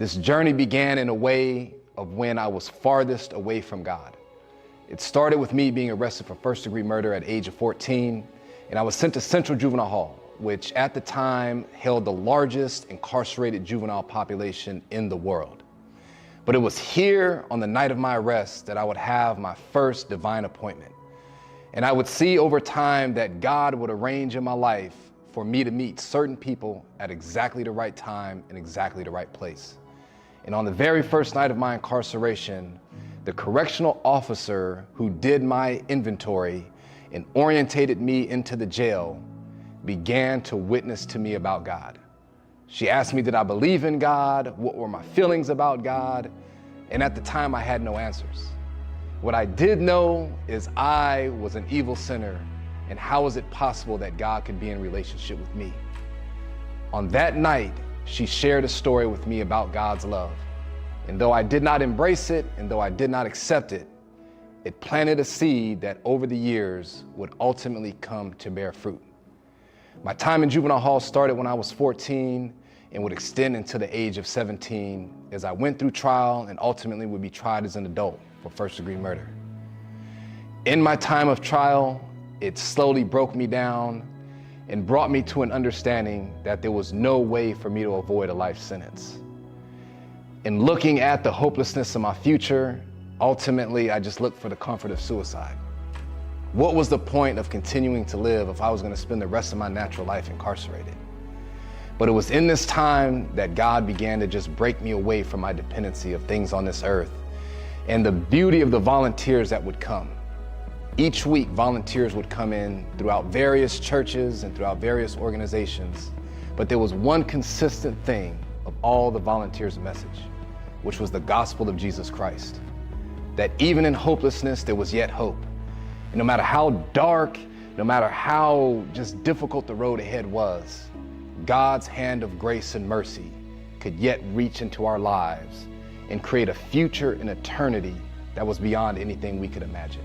This journey began in a way of when I was farthest away from God. It started with me being arrested for first-degree murder at the age of 14, and I was sent to Central Juvenile Hall, which at the time held the largest incarcerated juvenile population in the world. But it was here on the night of my arrest that I would have my first divine appointment. And I would see over time that God would arrange in my life for me to meet certain people at exactly the right time and exactly the right place. And on the very first night of my incarceration, the correctional officer who did my inventory and orientated me into the jail began to witness to me about God. She asked me, did I believe in God? What were my feelings about God? And at the time, I had no answers. What I did know is I was an evil sinner, and how is it possible that God could be in relationship with me? On that night, she shared a story with me about God's love. And though I did not embrace it, and though I did not accept it, it planted a seed that over the years would ultimately come to bear fruit. My time in juvenile hall started when I was 14 and would extend into the age of 17 as I went through trial and ultimately would be tried as an adult for first-degree murder. In my time of trial, it slowly broke me down and brought me to an understanding that there was no way for me to avoid a life sentence. In looking at the hopelessness of my future, ultimately, I just looked for the comfort of suicide. What was the point of continuing to live if I was going to spend the rest of my natural life incarcerated? But it was in this time that God began to just break me away from my dependency of things on this earth and the beauty of the volunteers that would come. Each week, volunteers would come in throughout various churches and throughout various organizations, but there was one consistent thing of all the volunteers' message, which was the gospel of Jesus Christ. That even in hopelessness, there was yet hope. And no matter how dark, no matter how just difficult the road ahead was, God's hand of grace and mercy could yet reach into our lives and create a future in eternity that was beyond anything we could imagine.